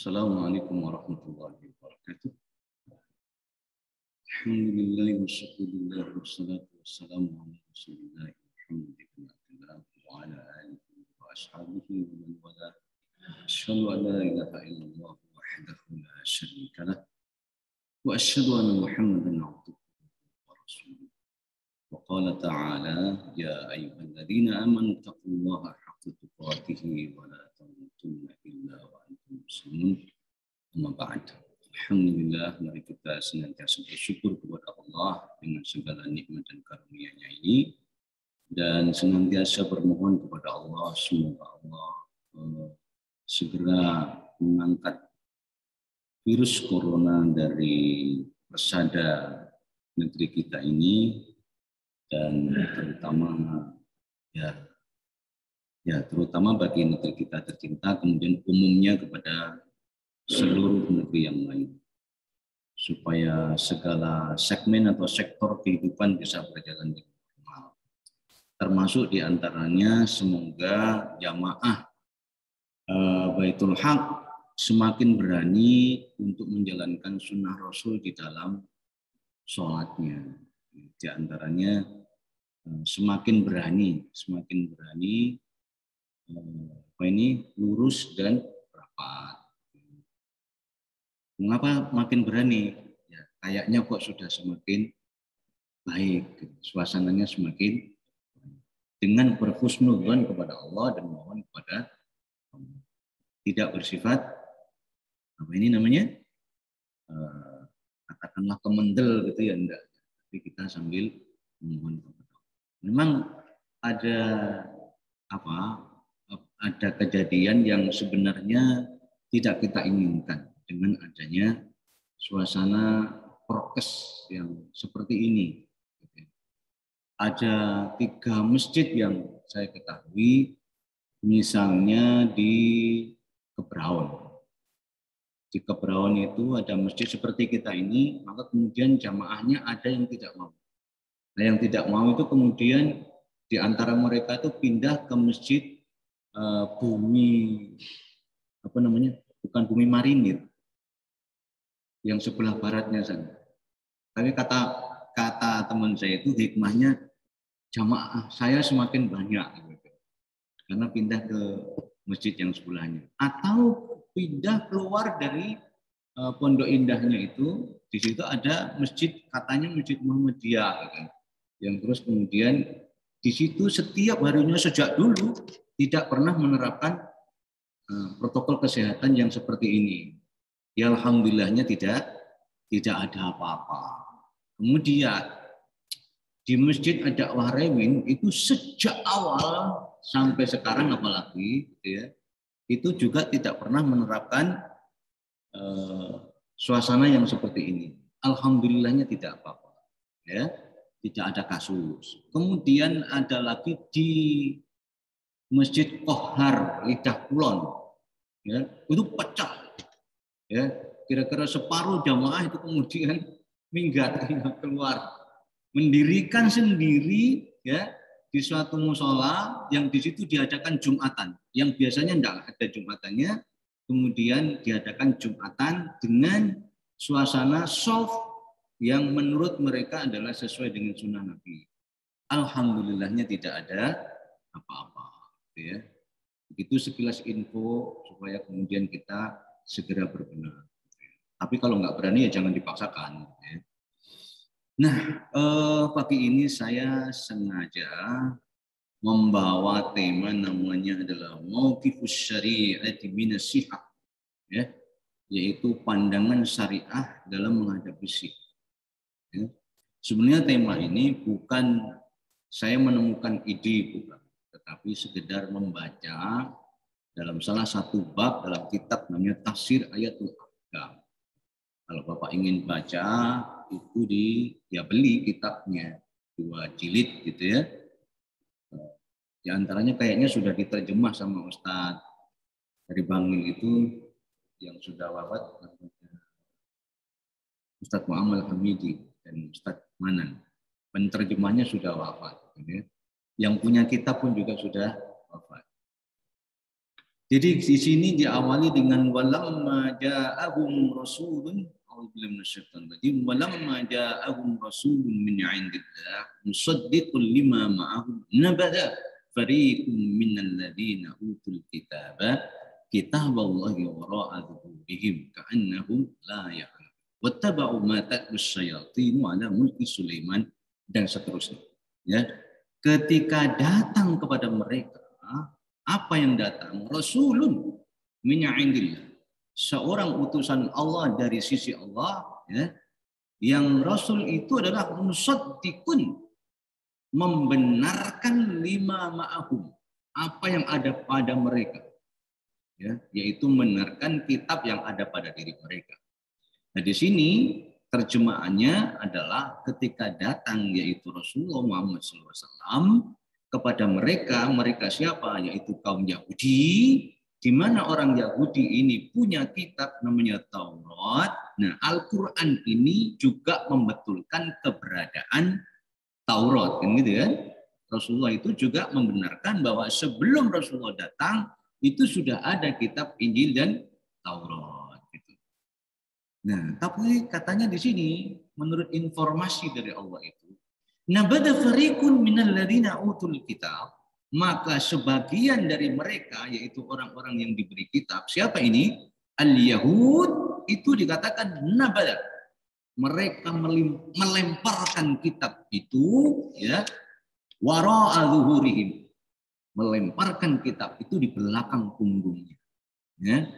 Assalamualaikum warahmatullahi wabarakatuh. Alhamdulillah wassalatu wassalamu ala Rasulillah Muhammad ibn Abdullah wa ala alihi wa ashabihi wa man wala. Asyhadu an la ilaha illallah wahdahu la syarika lah wa asyhadu anna Muhammadan abduhu wa rasuluh. Wa qala ta'ala ya ayyuhalladzina amanu taqullaha haqqa tuqatih wa la tamutunna illa wa antum muslimun. Amma ba'd. Alhamdulillah, mari kita senantiasa bersyukur kepada Allah dengan segala nikmat dan karunia-Nya ini, dan senantiasa bermohon kepada Allah semoga Allah segera mengangkat virus corona dari persada negeri kita ini, dan terutama bagi negeri kita tercinta, kemudian umumnya kepada seluruh negeri yang lain, supaya segala segmen atau sektor kehidupan bisa berjalan dengan normal. Termasuk diantaranya semoga jamaah Baitul Haq semakin berani untuk menjalankan sunnah Rasul di dalam sholatnya. Di antaranya semakin berani lurus dan rapat. Mengapa makin berani? Ya, kayaknya kok sudah semakin baik, suasananya semakin dengan berhusnudzon kepada Allah dan mohon kepada Allah. Tidak bersifat katakanlah kemendel gitu ya, enggak. Tapi kita sambil memohon kepada Allah. Memang ada kejadian yang sebenarnya tidak kita inginkan dengan adanya suasana prokes yang seperti ini. Ada 3 masjid yang saya ketahui, misalnya di Kebraun. Di Kebraun itu ada masjid seperti kita ini, maka kemudian jamaahnya ada yang tidak mau. Nah, yang tidak mau itu kemudian di antara mereka itu pindah ke masjid bukan bumi marinir, yang sebelah baratnya sana. Tapi kata teman saya itu hikmahnya jamaah saya semakin banyak gitu, karena pindah ke masjid yang sebelahnya, atau pindah keluar dari Pondok Indahnya itu. Di situ ada masjid, katanya Masjid Muhammadiyah gitu, yang terus kemudian di situ setiap harinya sejak dulu tidak pernah menerapkan protokol kesehatan yang seperti ini. Ya alhamdulillahnya tidak ada apa-apa. Kemudian di Masjid Ad-Dakwah Remin itu sejak awal sampai sekarang apalagi ya, itu juga tidak pernah menerapkan suasana yang seperti ini. Alhamdulillahnya tidak apa-apa. Ya, tidak ada kasus. Kemudian ada lagi di Masjid Kohar Lidah Kulon. Ya, itu pecah. Ya, kira-kira separuh jamaah itu kemudian minggat keluar, mendirikan sendiri ya di suatu musola yang di situ diadakan Jumatan, yang biasanya tidak ada Jumatannya, kemudian diadakan Jumatan dengan suasana soft yang menurut mereka adalah sesuai dengan sunnah Nabi. Alhamdulillahnya tidak ada apa-apa. Ya. Begitu sekilas info supaya kemudian kita segera berbenah. Tapi kalau nggak berani ya jangan dipaksakan. Nah, pagi ini saya sengaja membawa tema namanya adalah mauqifus syari'ati minas sihah, ya, yaitu pandangan syariah dalam menghadapi sihah. Ya. Sebenarnya tema ini bukan saya menemukan ide, bukan, tetapi sekedar membaca dalam salah satu bab dalam kitab namanya Tafsir Ayatul Ahkam. Kalau Bapak ingin baca itu beli kitabnya 2 jilid gitu ya. Di antaranya kayaknya sudah diterjemah sama Ustadz dari Bangil itu yang sudah wafat, Ustadz Muhammad Hamidi dan Ustadz Manan. Penerjemahnya sudah wafat. Gitu ya. Yang punya kitab pun juga sudah wafat. Jadi di sini diawali dengan walamma ja'ahum rasulun walamma ja'ahum rasulun min 'indillah musaddiqun lima ma'ahum nabada fariqum minal ladzina utul kitaba kitaballahi wara'a dhuhurihim ka'annahum la ya'lamun wattaba'u ma tatlu syayatin 'ala mulki Sulaiman dan seterusnya. Ya, ketika datang kepada mereka apa yang datang? Rasulun min 'indillah. Seorang utusan Allah dari sisi Allah, ya. Yang Rasul itu adalah musaddiqun, membenarkan lima ma'ahum, apa yang ada pada mereka. Ya, yaitu membenarkan kitab yang ada pada diri mereka. Nah, di sini terjemahannya adalah ketika datang yaitu Rasulullah Muhammad SAW kepada mereka, mereka siapa? Yaitu kaum Yahudi, di mana orang Yahudi ini punya kitab namanya Taurat. Nah, Al-Quran ini juga membetulkan keberadaan Taurat, kan gitu kan? Rasulullah itu juga membenarkan bahwa sebelum Rasulullah datang itu sudah ada kitab Injil dan Taurat. Gitu. Nah, tapi katanya di sini menurut informasi dari Allah itu, nabada fariqun minal ladzina utul kitab, maka sebagian dari mereka yaitu orang-orang yang diberi kitab, siapa ini? Al-Yahud, itu dikatakan nabada. Mereka melemparkan kitab itu, ya, wara'a zuhurihim. Melemparkan kitab itu di belakang punggungnya. Ya.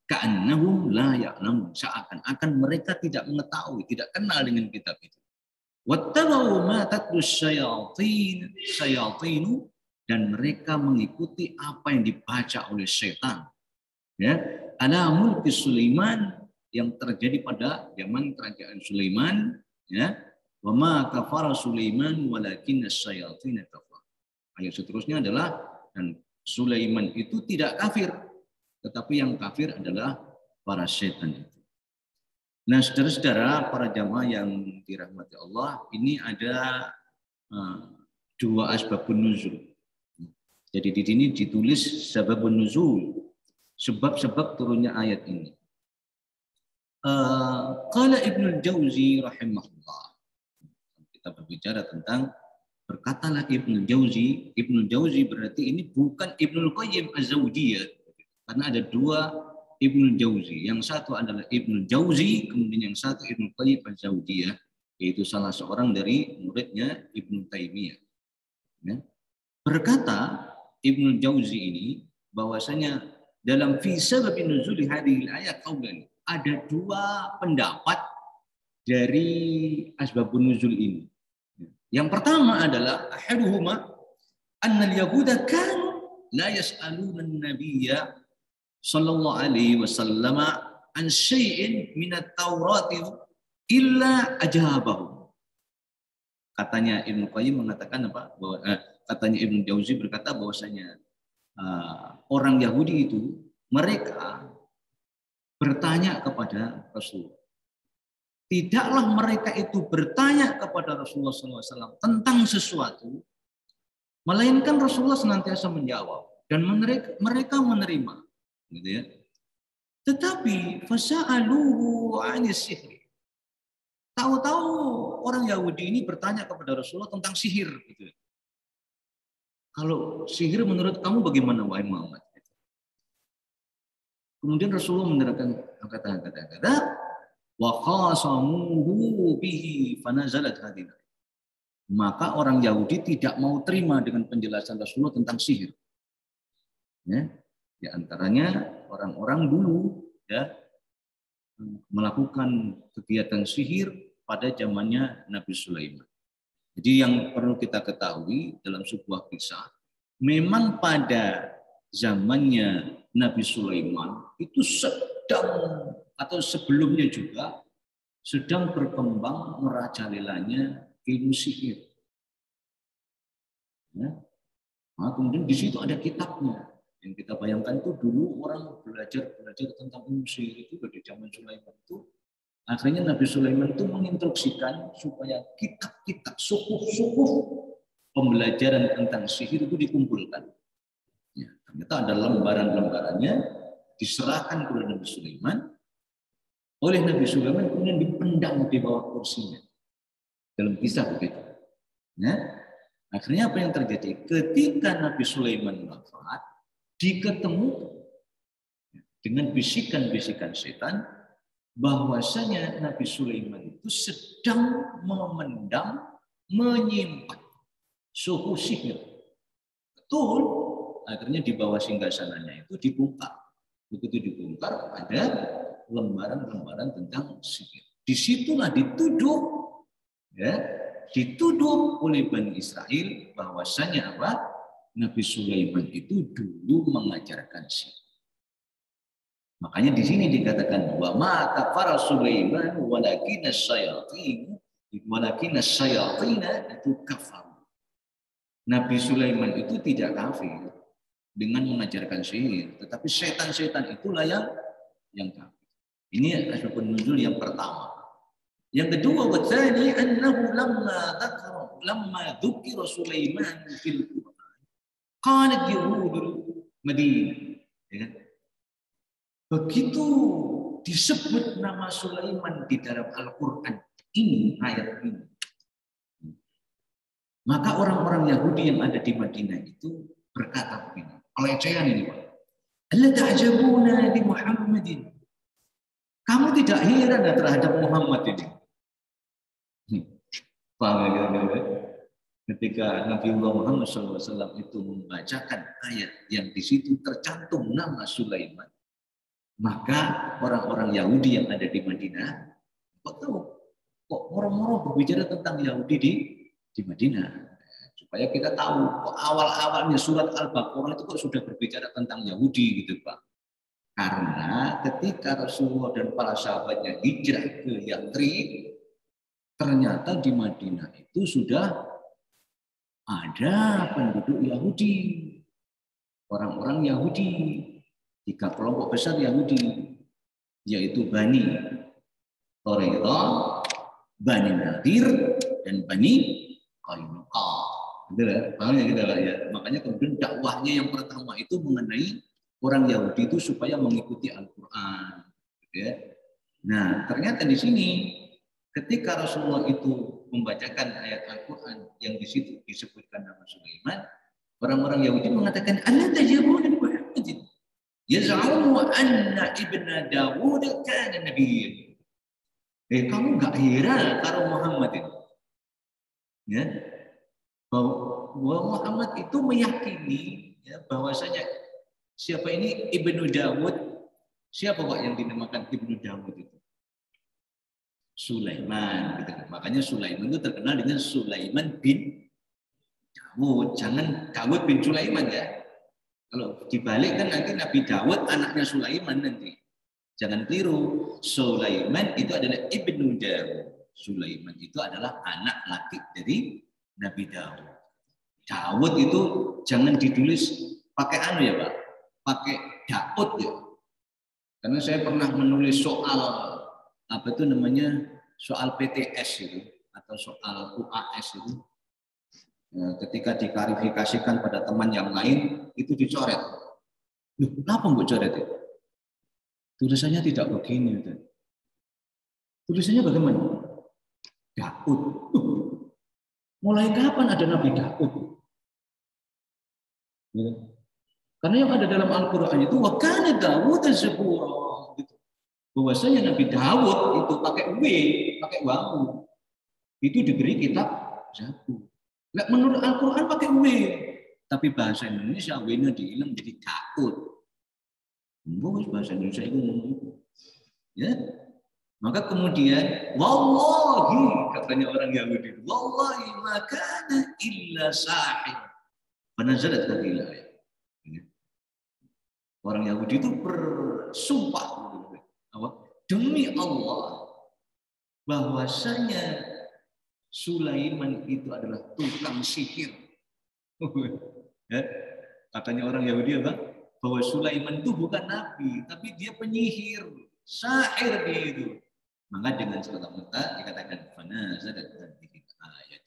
Ka'annahum la ya'lamun, seakan-akan mereka tidak mengetahui, tidak kenal dengan kitab itu. Wattaba'u ma tatlu syayatinu, dan mereka mengikuti apa yang dibaca oleh setan. Ya, ala mulki Sulaiman, yang terjadi pada zaman kerajaan Sulaiman, ya. Wa ma kafara Sulaiman walakinna syayatin kafar. Ayat seterusnya adalah dan Sulaiman itu tidak kafir, tetapi yang kafir adalah para setan itu. Nah, saudara-saudara, para jamaah yang dirahmati Allah, ini ada dua asbabun nuzul. Jadi di sini ditulis sababun nuzul, sebab-sebab turunnya ayat ini. Qala Ibnu Jauzi rahimahullah. Kita berbicara tentang berkatalah Ibnu Jauzi. Ibnu Jauzi berarti ini bukan Ibnu Qayyim Az-Zawjiyah, karena ada dua Ibnu Jauzi. Yang satu adalah Ibnu Jauzi, kemudian yang satu Ibnu Qayyim Az-Zawjiyah, yaitu salah seorang dari muridnya Ibnu Taimiyah. Ya. Berkata Ibnu Jauzi ini bahwasanya dalam fi sabab nuzul hadhil ayat qaulan, ada dua pendapat dari asbabun nuzul ini. Yang pertama adalah ahaduhuma annal yahuda kanu la yas'aluna an-nabiyya sallallahu alaihi wasallam an syai'in min at-Taurat illa ajabahu. Katanya Ibnu Qayyim mengatakan apa? Bahwa katanya Ibnu Jauzi berkata bahwasanya orang Yahudi itu mereka bertanya kepada Rasul. Tidaklah mereka itu bertanya kepada Rasulullah SAW tentang sesuatu, melainkan Rasulullah senantiasa menjawab dan mereka menerima. Gitu ya. Tetapi fasa'aluhu 'anis sihri. Tahu-tahu orang Yahudi ini bertanya kepada Rasulullah tentang sihir. Gitu. Kalau sihir menurut kamu bagaimana, wahai Muhammad? Kemudian Rasulullah menerangkan kata-kata wa qasamuhu bihi fanazalat hadhihi. Maka orang Yahudi tidak mau terima dengan penjelasan Rasulullah tentang sihir. Ya. Di antaranya orang-orang dulu ya melakukan kegiatan sihir pada zamannya Nabi Sulaiman. Jadi yang perlu kita ketahui dalam sebuah kisah, memang pada zamannya Nabi Sulaiman itu sedang atau sebelumnya juga sedang berkembang merajalelanya ilmu sihir. Ya. Nah, kemudian di situ ada kitabnya. Yang kita bayangkan itu dulu orang belajar tentang ilmu sihir itu pada zaman Sulaiman itu. Akhirnya Nabi Sulaiman itu menginstruksikan supaya kitab-kitab sukuh pembelajaran tentang sihir itu dikumpulkan. Ya. Ternyata ada lembaran-lembarannya diserahkan kepada Nabi Sulaiman. Oleh Nabi Sulaiman kemudian dipendam di bawah kursinya. Dalam kisah begitu. Ya. Akhirnya apa yang terjadi? Ketika Nabi Sulaiman wafat, diketemukan dengan bisikan-bisikan setan bahwasanya Nabi Sulaiman itu sedang memendam, menyimpan suhu sihir. Betul. Akhirnya di bawah singgasananya itu dibongkar. Begitu dibongkar, ada lembaran-lembaran tentang sihir. Disitulah dituduh, ya, dituduh oleh Bani Israel bahwasanya apa? Nabi Sulaiman itu dulu mengajarkan sihir. Makanya di sini dikatakan wa ma kafara Sulaiman walakinna syayatin itu kafar. Nabi Sulaiman itu tidak kafir dengan mengajarkan sihir, tetapi setan-setan itulah yang kafir. Ini asbabun nuzul yang pertama. Yang kedua, wa tsani annahu lamma dzukira Sulaiman fil Qur'an qalat yahudul Madinah. Ya. Begitu disebut nama Sulaiman di dalam Al-Quran ini, ayat ini, maka orang-orang Yahudi yang ada di Madinah itu berkata begini, pelecehan ini, Pak. Allah ta'jabuna di Muhammadin. Kamu tidak heran terhadap Muhammad ini. Paham ya? Ketika Nabi Muhammad SAW itu membacakan ayat yang di situ tercantum nama Sulaiman, maka orang-orang Yahudi yang ada di Madinah, kok moro-moro berbicara tentang Yahudi di Madinah. Supaya kita tahu, kok awal-awalnya surat Al-Baqarah itu kok sudah berbicara tentang Yahudi gitu, Pak. Karena ketika Rasulullah dan para sahabatnya hijrah ke Yathrib, ternyata di Madinah itu sudah ada penduduk Yahudi. Orang-orang Yahudi. 3 kelompok besar Yahudi, yaitu Bani Quraidah, Bani Nadir, dan Bani Qainuqa. Gitu ya, paham ya kita ya. Makanya kemudian dakwahnya yang pertama itu mengenai orang Yahudi itu supaya mengikuti Al-Quran. Gitu ya. Nah, ternyata di sini ketika Rasulullah itu membacakan ayat Al-Quran yang di situ disebutkan nama Sulaiman, orang-orang Yahudi mengatakan, "Allah tajabuna bi Muhammadin. Yaz'umu anna ibna Dawud kana nabiyyan." Kamu nggak heran kalau Muhammad itu, ya, bahwa Muhammad itu meyakini ya, bahwasanya siapa ini ibnu Dawud, siapa Pak yang dinamakan ibnu Dawud itu? Sulaiman. Gitu. Makanya Sulaiman itu terkenal dengan Sulaiman bin Dawud. Jangan Dawud bin Sulaiman ya. Kalau dibalik kan nanti Nabi Dawud anaknya Sulaiman nanti. Jangan keliru. Sulaiman itu adalah ibnu Dawud. Sulaiman itu adalah anak laki dari Nabi Dawud. Dawud itu jangan ditulis pakai anu ya Pak. Pakai Daud ya. Karena saya pernah menulis soal apa itu namanya, soal PTS itu atau soal UAS itu. Ketika diklarifikasikan pada teman yang lain itu dicoret. Loh, kenapa mbok coret itu? Tulisannya tidak begini. Tulisannya bagaimana? Daud. Mulai kapan ada Nabi Daud? Ya. Karena yang ada dalam Al-Quran itu wa kana Dawud zabura. Gitu. Bahwasanya Nabi Dawud itu pakai W, pakai wawu. Itu diberi kitab Zabur. Nggak menurut Al-Quran pakai W, tapi bahasa Indonesia W-nya dihilang jadi Daud. Bahasa Indonesia itu ngomong, ya. Maka kemudian, wallahi katanya orang Yahudi, wallahi makana illa sahih. Panazalat hadhihi ayat. Orang Yahudi itu bersumpah, demi Allah, bahwasanya Sulaiman itu adalah tukang sihir. Ya, katanya orang Yahudi apa? Bahwa Sulaiman itu bukan nabi, tapi dia penyihir, syair dia itu. Maka dengan serta-merta dikatakan fanazalat hadhihi ayat.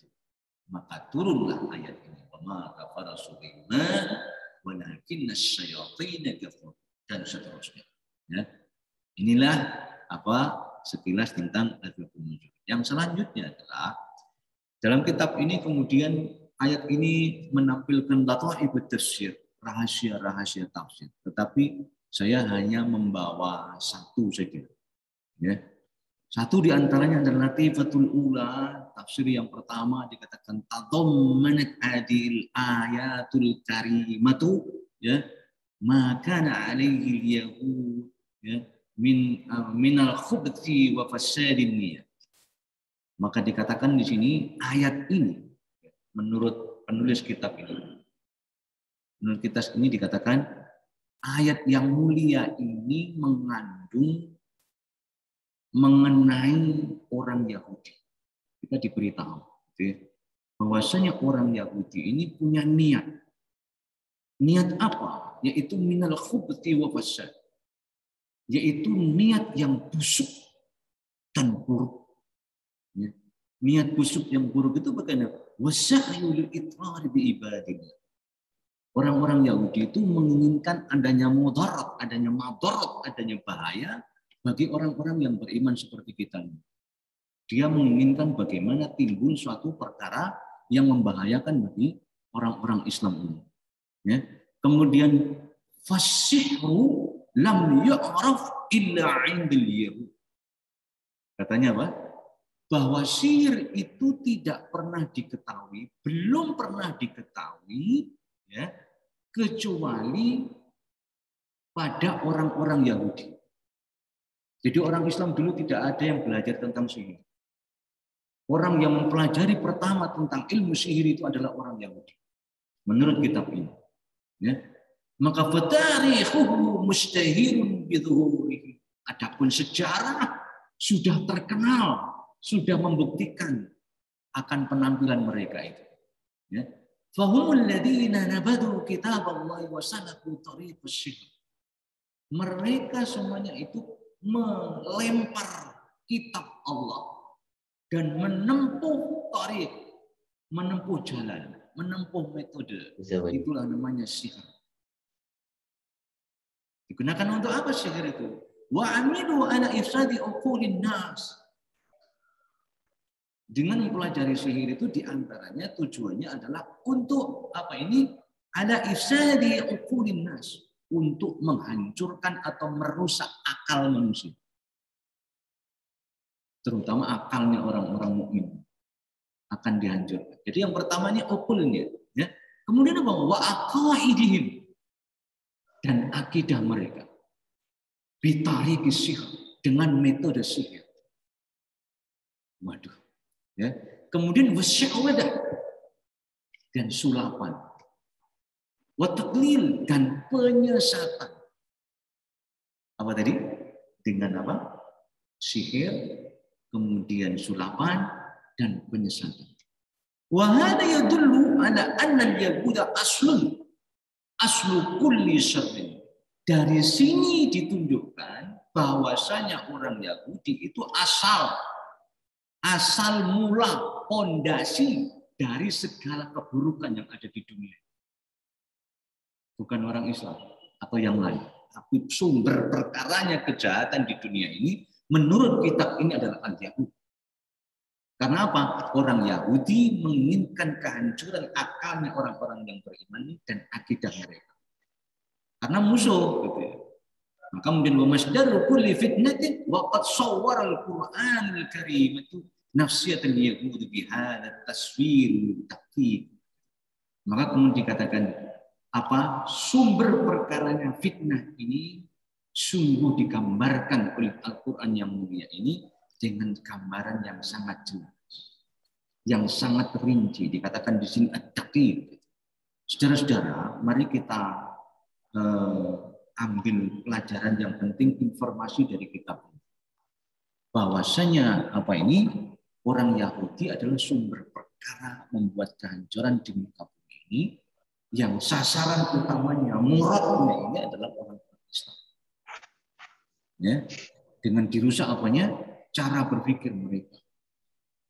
Maka turunlah ayat ini. Wa ma kafara Sulaiman walakin walakinna syayatina kafaru dan seterusnya. Ya. Inilah sekilas tentang asbabun nuzul. Yang selanjutnya adalah dalam kitab ini kemudian ayat ini menampilkan lataifut tafsir, rahasia-rahasia tafsir. Tetapi saya hanya membawa satu saja. Ya. Satu di antaranya adalah latifatul ula, tafsir yang pertama dikatakan tadammanat hadil ayatul karimatu ya maka alaihi yahud ya minal khubthi wa fasadin niyat. Maka dikatakan di sini ayat ini menurut penulis kitab ini. Menurut kitab ini dikatakan ayat yang mulia ini mengandung mengenai orang Yahudi. Kita diberitahu bahwasanya orang Yahudi ini punya niat. Niat apa? Yaitu minal khubthi wa fasad. Yaitu niat yang busuk dan buruk. Ya. Niat busuk yang buruk itu bagaimana? Wasya'yul itrar bi ibadillah. Orang-orang Yahudi itu menginginkan adanya mudarat, adanya madarat, adanya bahaya bagi orang-orang yang beriman seperti kita. Dia menginginkan bagaimana timbul suatu perkara yang membahayakan bagi orang-orang Islam ini. Ya. Kemudian fasihru lam yu'raf illa 'indal yahud. Katanya apa? Bahwa sihir itu tidak pernah diketahui, belum pernah diketahui ya, kecuali pada orang-orang Yahudi. Jadi orang Islam dulu tidak ada yang belajar tentang sihir. Orang yang mempelajari pertama tentang ilmu sihir itu adalah orang Yahudi. Menurut kitab ini. Ya. Maka fatarikhuhu mustahirun bidhuhurihi. Adapun sejarah sudah terkenal, sudah membuktikan akan penampilan mereka itu. Ya. Fahumul ladzina nabadu kitaballahi wa salaku tariqas syihr. Mereka semuanya itu melempar kitab Allah dan menempuh tarik, menempuh jalan, menempuh metode. Itulah namanya sihir. Digunakan untuk apa sihir itu? Wa amilu ala ifsadi uqulin nas. Dengan mempelajari sihir itu diantaranya tujuannya adalah untuk apa ini? Ala ifsadi uqulin nas. Untuk menghancurkan atau merusak akal manusia. Terutama akalnya orang-orang mukmin akan dihancurkan. Jadi yang pertama ini uqulnya, ya. Kemudian apa? Wa aqaidihim dan akidah mereka. Bitariki sihir dengan metode sihir. Waduh, ya. Kemudian wasyawadah dan sulapan. Wataklil dan penyesatan. Apa tadi? Dengan apa? Sihir, kemudian sulapan dan penyesatan. Wa hada yadullu ala anna al-yahuda aslu kulli syarrin. Dari sini ditunjukkan bahwasanya orang Yahudi itu asal mula, pondasi dari segala keburukan yang ada di dunia. Bukan orang Islam atau yang lain. Tapi sumber perkaranya kejahatan di dunia ini menurut kitab ini adalah al-Yahudi. Karena apa? Orang Yahudi menginginkan kehancuran akalnya orang-orang yang beriman dan akidah mereka. Karena musuh. Gitu ya. Maka kemudian wamasdaru kulli fitnatin waqad sawwara al-Qur'an al-Karim itu nafsiyatul yahudi bihadza taswir taqib. Maka kemudian dikatakan apa sumber perkaranya fitnah ini sungguh digambarkan oleh Al-Quran yang mulia ini dengan gambaran yang sangat jelas, yang sangat rinci. Dikatakan di sini at-taqib. Saudara-saudara, mari kita ambil pelajaran yang penting, informasi dari kitab ini. Bahwasanya apa ini orang Yahudi adalah sumber perkara membuat kehancuran di muka bumi ini. Yang sasaran utamanya, muradnya ini adalah orang Islam. Ya, dengan dirusak apanya? Cara berpikir mereka,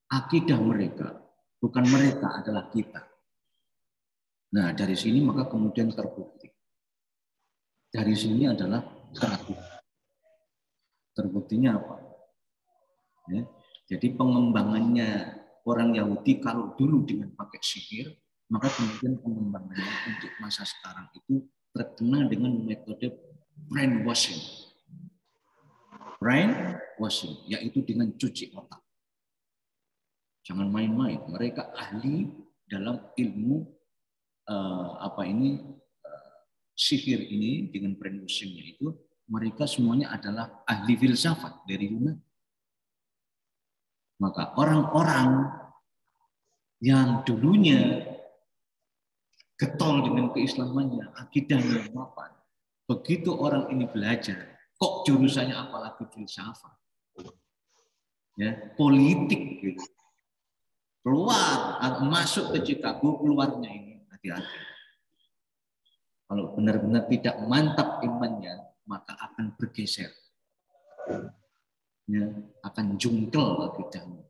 akidah mereka, bukan mereka adalah kita. Nah dari sini maka kemudian terbukti Dari sini adalah terbuktinya apa? Ya. Jadi pengembangannya orang Yahudi kalau dulu dengan pakai sihir, maka kemudian pengembangannya untuk masa sekarang itu terkenal dengan metode brainwashing. Brainwashing, yaitu dengan cuci otak. Jangan main-main. Mereka ahli dalam ilmu sihir ini dengan brainwashingnya itu. Mereka semuanya adalah ahli filsafat dari Yunani. Maka orang-orang yang dulunya getol dengan keislamannya, akidahnya mapan, begitu orang ini belajar, kok jurusannya apalagi filsafat, ya, politik, gitu. Keluar, masuk ke Chicago, keluarnya ini hati-hati. Kalau benar-benar tidak mantap imannya, maka akan bergeser. Ya, akan jungkel akidahnya.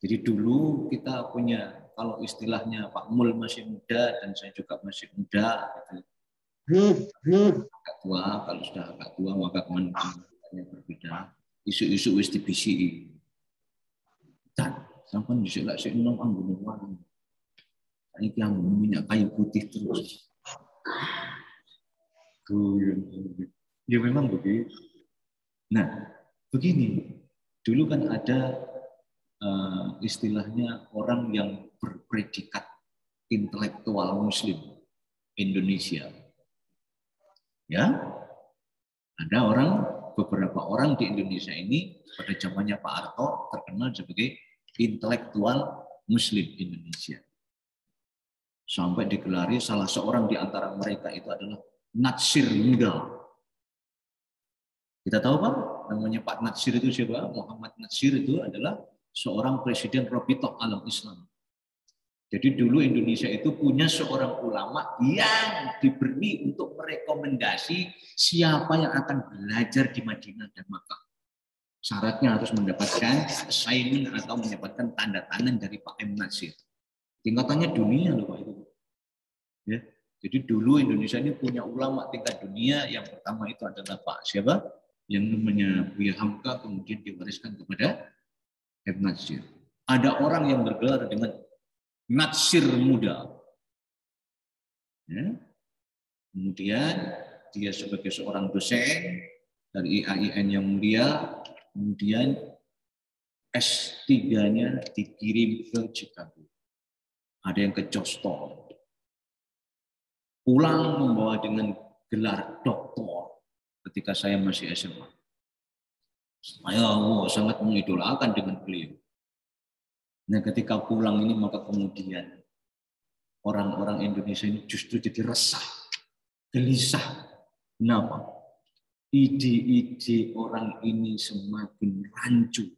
Jadi dulu kita punya, kalau istilahnya Pak Mul masih muda dan saya juga masih muda, agak tua, kalau sudah agak tua maka kemana-mana berbeda. Isu-isu wis dibisi. Dan sampai bisa lah sih nom anggun warna. Ini yang minyak kayu putih terus. Ya memang begitu. Nah, begini. Dulu kan ada istilahnya orang yang berpredikat intelektual Muslim Indonesia. Ya, ada beberapa orang di Indonesia ini pada zamannya Pak Harto terkenal sebagai intelektual Muslim Indonesia. Sampai digelari salah seorang di antara mereka itu adalah Natsir Muda. Kita tahu Pak, namanya Pak Natsir itu siapa? Muhammad Natsir itu adalah seorang presiden Rabithah Alam Islam. Jadi dulu Indonesia itu punya seorang ulama yang diberi untuk merekomendasi siapa yang akan belajar di Madinah dan Makkah. Syaratnya harus mendapatkan assignment atau mendapatkan tanda tangan dari Pak M. Natsir. Tingkatannya dunia loh Pak itu. Ya. Jadi dulu Indonesia ini punya ulama tingkat dunia. Yang pertama itu adalah Pak siapa? Yang namanya Buya Hamka, kemudian diwariskan kepada M. Natsir. Ada orang yang bergelar dengan Natsir Muda. Ya. Kemudian dia sebagai seorang dosen dari IAIN yang mulia, kemudian S3-nya dikirim ke Chicago. Ada yang ke Boston. Pulang membawa dengan gelar doktor ketika saya masih SMA. Saya sangat mengidolakan dengan beliau. Nah, ketika pulang ini maka kemudian orang-orang Indonesia ini justru jadi resah, gelisah. Kenapa? Ide-ide orang ini semakin rancu.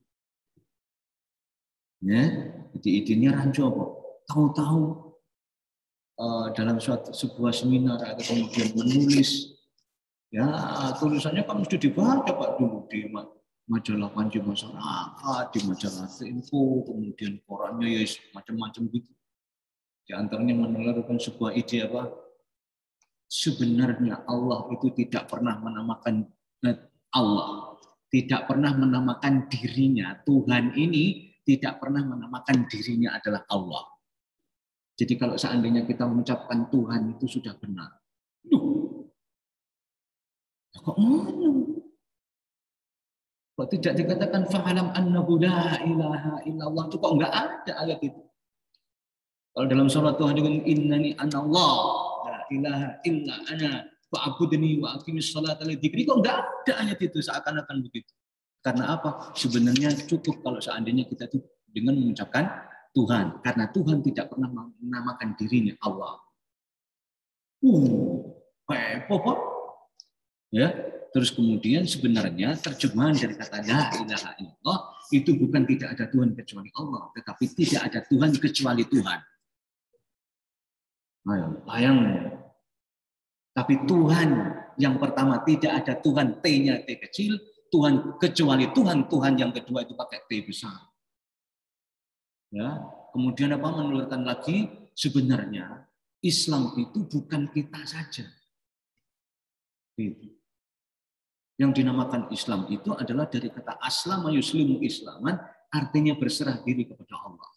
Ya, ide-idenya rancu apa? Tahu-tahu dalam sebuah seminar atau kemudian menulis, ya tulisannya kan mesti dibaca Pak dulu di majalah Panji Masyarakat, di majalah Tempo, kemudian korannya ya macam-macam gitu. Di antaranya menelarkan sebuah ide apa? Sebenarnya Allah itu tidak pernah menamakan Allah, tidak pernah menamakan dirinya. Tuhan ini tidak pernah menamakan dirinya adalah Allah. Jadi kalau seandainya kita mengucapkan Tuhan itu sudah benar. Kok kok tidak dikatakan fa'alam annahu la ilaha illallah, itu kok enggak ada ayat itu. Kalau dalam surat Tuhan dengan innani anallah la ilaha illa ana fa'budni wa aqimis sholata li dzikri, kok enggak ada ayat itu, seakan-akan begitu. Karena apa? Sebenarnya cukup kalau seandainya kita itu dengan mengucapkan Tuhan, karena Tuhan tidak pernah menamakan dirinya Allah. Hebat. Ya. Terus kemudian sebenarnya terjemahan dari kata la ilaha illallah itu bukan tidak ada Tuhan kecuali Allah, tetapi tidak ada Tuhan kecuali Tuhan. Ayo, bayang. Tapi Tuhan yang pertama tidak ada Tuhan, T-nya T kecil, Tuhan kecuali Tuhan, Tuhan yang kedua itu pakai T besar. Ya, kemudian apa menelurkan lagi, sebenarnya Islam itu bukan kita saja. Yang dinamakan Islam itu adalah dari kata aslama yuslimu islaman, artinya berserah diri kepada Allah.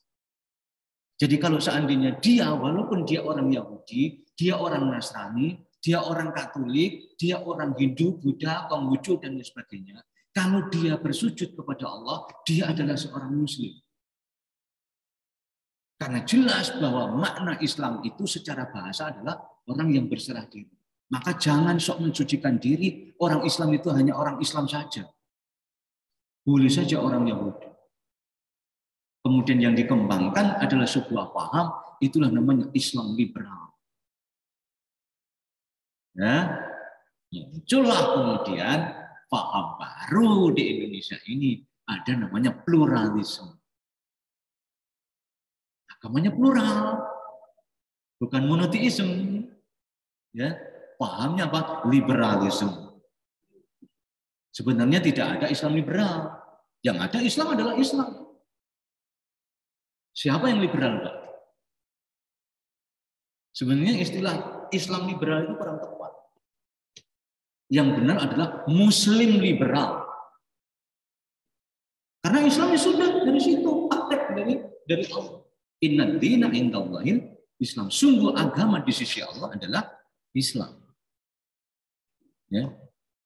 Jadi kalau seandainya dia, walaupun dia orang Yahudi, dia orang Nasrani, dia orang Katolik, dia orang Hindu, Buddha, Konghucu, dan sebagainya, kalau dia bersujud kepada Allah, dia adalah seorang Muslim. Karena jelas bahwa makna Islam itu secara bahasa adalah orang yang berserah diri. Maka jangan sok mensucikan diri, orang Islam itu hanya orang Islam saja. Boleh saja orang Yahudi. Kemudian yang dikembangkan adalah sebuah paham, itulah namanya Islam liberal. Ya, muncullah kemudian paham baru di Indonesia ini, ada namanya pluralisme. Agamanya plural, bukan monoteisme. Ya, pahamnya apa? Liberalisme. Sebenarnya tidak ada Islam liberal. Yang ada Islam adalah Islam. Siapa yang liberal, Pak? Sebenarnya istilah Islam liberal itu kurang tepat. Yang benar adalah Muslim liberal. Karena Islam sudah dari situ, praktek dari Allah. Inna dina indallahil Islam. Sungguh agama di sisi Allah adalah Islam. Ya.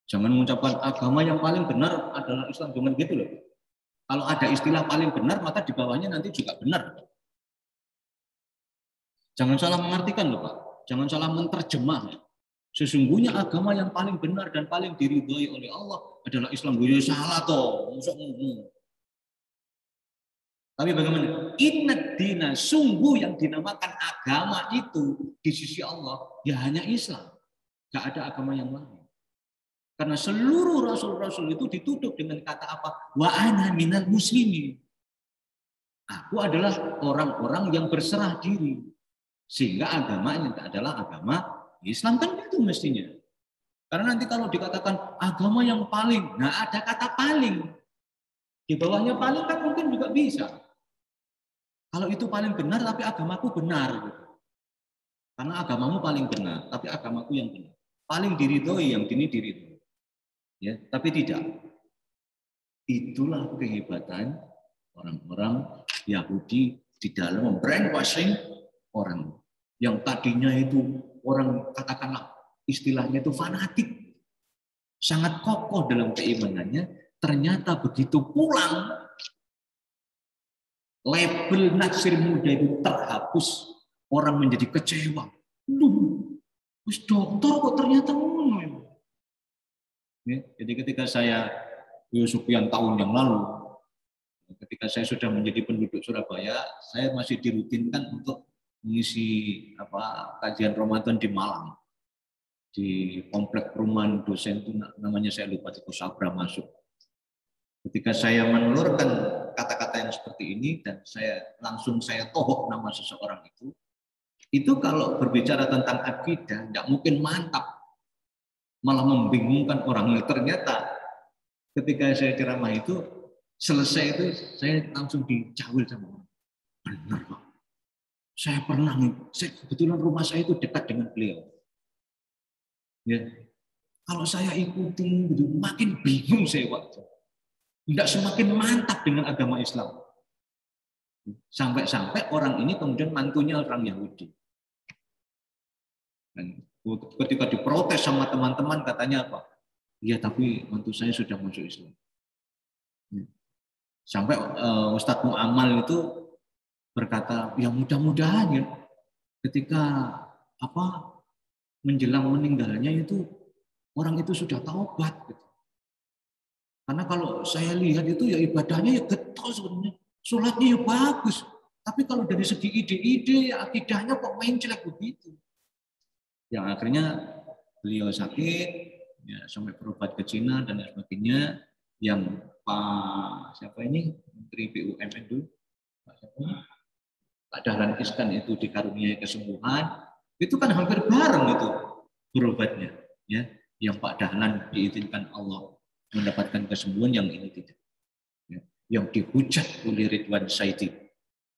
Jangan mengucapkan agama yang paling benar adalah Islam, jangan gitu loh. Kalau ada istilah paling benar, maka di bawahnya nanti juga benar. Jangan salah mengartikan loh Pak. Jangan salah menerjemah. Sesungguhnya agama yang paling benar dan paling diridhoi oleh Allah adalah Islam. Ya salah toh. Tapi bagaimana? Inna dina, sungguh yang dinamakan agama itu di sisi Allah, ya hanya Islam. Gak ada agama yang lain. Karena seluruh rasul-rasul itu ditutup dengan kata apa? Wa ana minal muslimin. Aku adalah orang-orang yang berserah diri. Sehingga agamanya adalah agama Islam, kan itu mestinya. Karena nanti kalau dikatakan agama yang paling, nah ada kata paling. Di bawahnya paling kan mungkin juga bisa. Kalau itu paling benar tapi agamaku benar. Karena agamamu paling benar, tapi agamaku yang benar. Paling diridhoi, yang ini diridhoi. Ya, tapi tidak. Itulah kehebatan orang-orang Yahudi di dalam membrainwashing orang yang tadinya itu orang katakanlah istilahnya itu fanatik, sangat kokoh dalam keimanannya, ternyata begitu pulang label naksir muda itu terhapus, orang menjadi kecewa. Duh, dokter kok ternyata ngono. Ya, jadi ketika saya sekian tahun yang lalu, ketika saya sudah menjadi penduduk Surabaya, saya masih dirutinkan untuk mengisi kajian Ramadan di Malang, di komplek perumahan dosen itu namanya saya lupa, itu Sabra masuk. Ketika saya menelurkan kata-kata yang seperti ini dan saya tohok nama seseorang itu kalau berbicara tentang akidah tidak mungkin mantap, malah membingungkan orang. Ternyata ketika saya ceramah itu selesai itu saya langsung dicawil sama orang. Benar Pak, saya kebetulan rumah saya itu dekat dengan beliau. Ya, kalau saya ikuti makin bingung saya waktu. Tidak semakin mantap dengan agama Islam. Sampai-sampai orang ini kemudian mantunya orang Yahudi. Dan ketika diprotes sama teman-teman katanya apa? Iya, tapi mantu saya sudah masuk Islam. Sampai Ustadz Mu'amal itu berkata, ya mudah-mudahan ya ketika menjelang meninggalnya itu orang itu sudah taubat. Gitu. Karena kalau saya lihat itu ya ibadahnya ya getol sebenarnya, sholatnya ya bagus. Tapi kalau dari segi ide-ide, akidahnya kok main jelek begitu. Yang akhirnya beliau sakit, ya, sampai berobat ke Cina dan sebagainya. Yang Menteri BUMN dulu, Pak Dahlan Iskan itu dikaruniai kesembuhan, itu kan hampir bareng itu berobatnya. Ya, yang Pak Dahlan diizinkan Allah mendapatkan kesembuhan, yang ini tidak. Ya, yang dihujat oleh Ridwan Saidi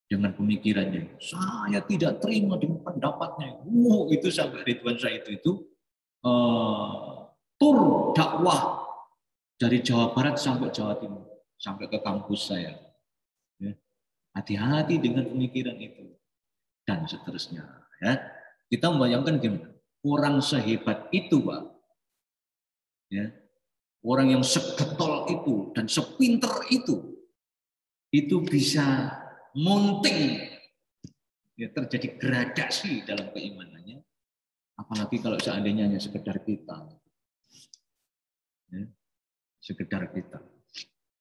dengan pemikirannya, saya tidak terima dengan pendapatnya. Itu sampai Ridwan Saidi itu tur dakwah dari Jawa Barat sampai Jawa Timur, sampai ke kampus saya. Ya. Hati-hati dengan pemikiran itu dan seterusnya. Ya. Kita membayangkan gimana? Orang sehebat itu, Pak. Ya. Orang yang segetol itu dan sepinter itu bisa munting, ya, terjadi gradasi dalam keimanannya. Apalagi kalau seandainya hanya sekedar kita. Ya. Sekedar kita.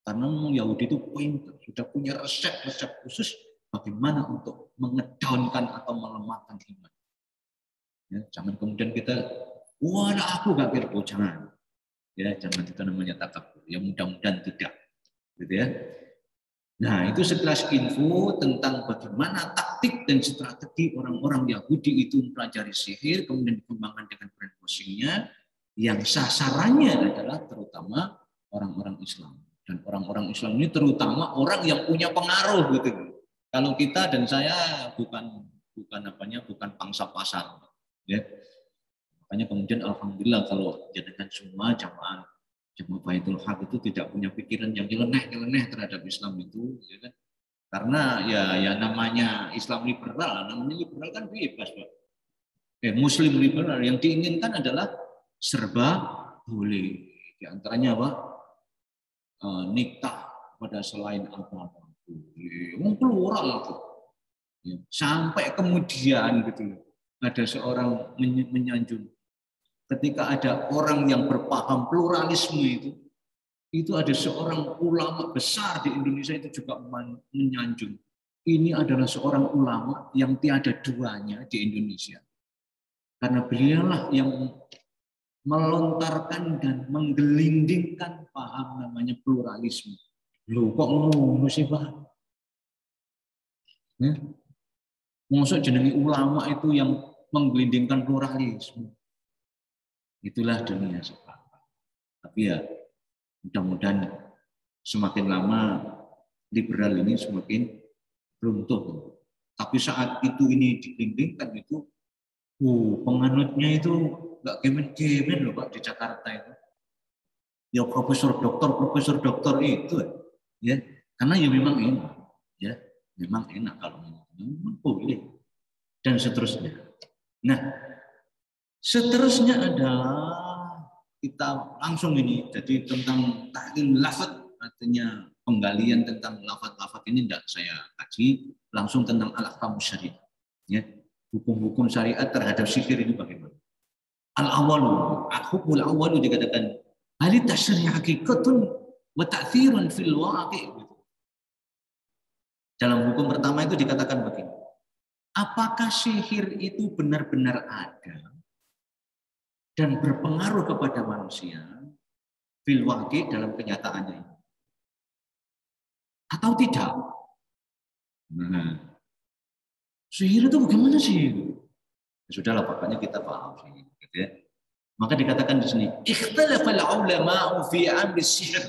Karena Yahudi itu pintar, sudah punya resep-resep khusus bagaimana untuk mengedownkan atau melemahkan iman. Ya, jangan kemudian kita, wah aku gak kira, jangan. Ya, jangan, itu namanya takabur. Ya mudah-mudahan tidak, gitu ya. Nah, itu sekelas info tentang bagaimana taktik dan strategi orang-orang Yahudi itu mempelajari sihir, kemudian dikembangkan dengan brainwashing-nya, yang sasarannya adalah terutama orang-orang Islam. Dan orang-orang Islam ini terutama orang yang punya pengaruh, gitu. Kalau kita dan saya bukan pangsa pasar, ya. Makanya kemudian alhamdulillah kalau jadikan semua jamaah Baitul Haq itu tidak punya pikiran yang nyeleneh terhadap Islam itu, ya kan? Karena ya namanya Islam liberal, namanya liberal kan bebas, Pak. Muslim liberal yang diinginkan adalah serba boleh. Di antaranya apa? Nikah pada selain agama. Plural itu. Ya. Sampai kemudian gitu ada seorang menyanjung. Ketika ada orang yang berpaham pluralisme itu ada seorang ulama besar di Indonesia itu juga menyanjung. Ini adalah seorang ulama yang tiada duanya di Indonesia. Karena beliaulah yang melontarkan dan menggelindingkan paham namanya pluralisme. Loh kok ngono sih, Pak? Maksud jenengi ulama itu yang menggelindingkan pluralisme. Itulah dunia sekarang. Tapi ya mudah-mudahan semakin lama liberal ini semakin runtuh. Tapi saat itu ini digelindingkan itu, penganutnya itu nggak kemen-kemen loh Pak di Jakarta itu. Ya profesor doktor itu, ya karena ya memang enak, ya memang enak kalau memang boleh dan seterusnya. Nah, seterusnya adalah kita langsung ini, jadi tentang tahlil lafaz, artinya penggalian tentang lafaz-lafaz ini tidak saya kaji, langsung tentang al-ahkam syariah. Ya, hukum-hukum syariat terhadap sihir ini bagaimana? Al-awalu, hukumul awalu dikatakan hal tasyri' haqiqatun wa ta'thirun fil waqi'. Dalam hukum pertama itu dikatakan begini. Apakah sihir itu benar-benar ada dan berpengaruh kepada manusia fil waqi' dalam kenyataannya ini? Atau tidak? Nah, sihir itu bagaimana sih? Sudahlah, pokoknya kita paham sih, gitu ya. Maka dikatakan di sini, ikhtalafal ulama'u fi amri sihr.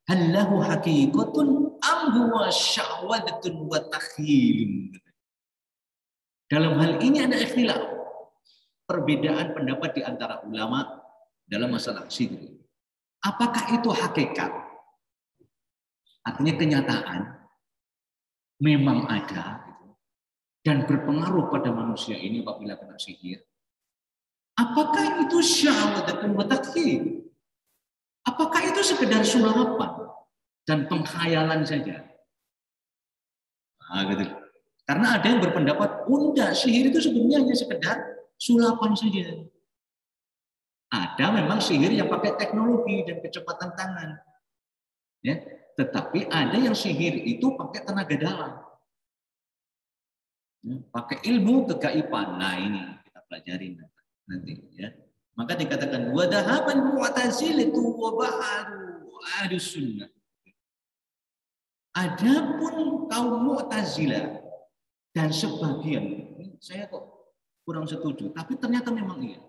Hal lahu haqiqatun am huwa sya'wadatun wa takhilun. Dalam hal ini ada ikhtilaf. Perbedaan pendapat di antara ulama dalam masalah sihir. Apakah itu hakikat? Artinya kenyataan memang ada gitu, dan berpengaruh pada manusia ini apabila kena sihir. Apakah itu sya'wadatun wa takhil? Apakah itu sekedar sulapan dan pengkhayalan saja? Nah, gitu. Karena ada yang berpendapat, enggak, sihir itu sebenarnya hanya sekedar sulapan saja. Ada memang sihir yang pakai teknologi dan kecepatan tangan. Ya, tetapi ada yang sihir itu pakai tenaga dalam. Ya, pakai ilmu kegaiban. Nah, ini kita pelajari nanti ya. Maka dikatakan wa dhahaban mu'tazilatu wa ba'du ahlus sunnah. Adapun kaum Mu'tazilah dan sebagian, saya kok kurang setuju, tapi ternyata memang iya.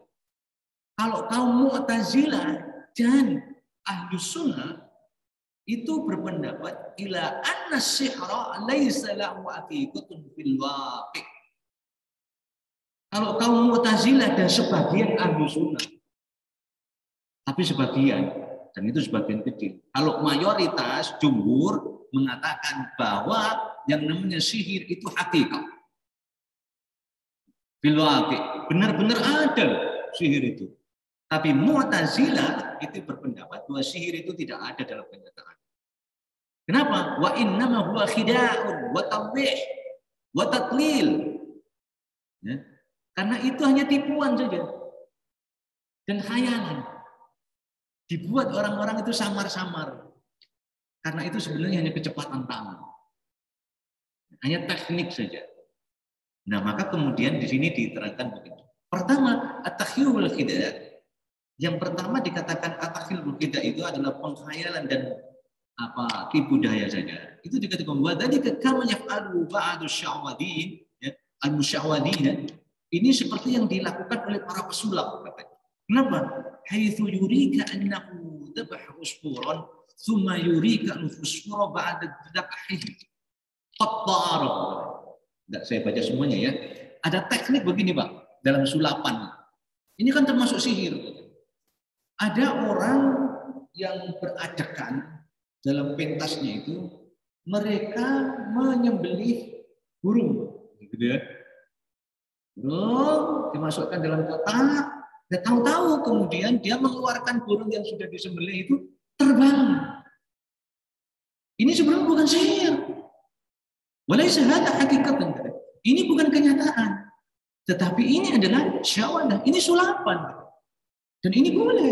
Kalau kaum Mu'tazilah dan ahlus sunnah itu berpendapat ila anna sihra laisa lahu haqiqatun fil waqi'. Kalau kaum Mu'tazilah dan sebagian ahlu sunnah Tapi sebagian, dan itu sebagian kecil. Kalau mayoritas jumhur mengatakan bahwa yang namanya sihir itu hakikat. Bilwaqi, benar-benar ada sihir itu. Tapi Mu'tazilah itu berpendapat bahwa sihir itu tidak ada dalam kenyataan. Kenapa? Wa innama huwa khida'un wa tawbih wa tatlil. Ya. Karena itu hanya tipuan saja dan khayalan. Dibuat orang-orang itu samar-samar. Karena itu sebenarnya hanya kecepatan tangan. Hanya teknik saja. Nah, maka kemudian di sini diterangkan begitu. Pertama, at-takhyilul khida'. Yang pertama dikatakan at-takhyilul khida' itu adalah pengkhayalan dan tipu daya saja. Itu dikatakan bahwa tadi kama yaf'alu ba'du sya'wadin, ya, al-musya'wadin. Ini seperti yang dilakukan oleh para pesulap, katanya. Kenapa? Haitsu yurika annahu dhabaha usfuran thumma yurika al-usfura ba'da dhabahihi. Qattara. Enggak saya baca semuanya ya. Ada teknik begini, Pak, dalam sulapan. Ini kan termasuk sihir. Ada orang yang beradekan dalam pentasnya itu, mereka menyembelih burung, gitu ya. Burung dimasukkan dalam kotak. Dan tahu-tahu kemudian dia mengeluarkan burung yang sudah disembelih itu terbang. Ini sebenarnya bukan sihir. Walaysa hadza hakikatan. Ini bukan kenyataan. Tetapi ini adalah syawadah. Ini sulapan. Dan ini boleh.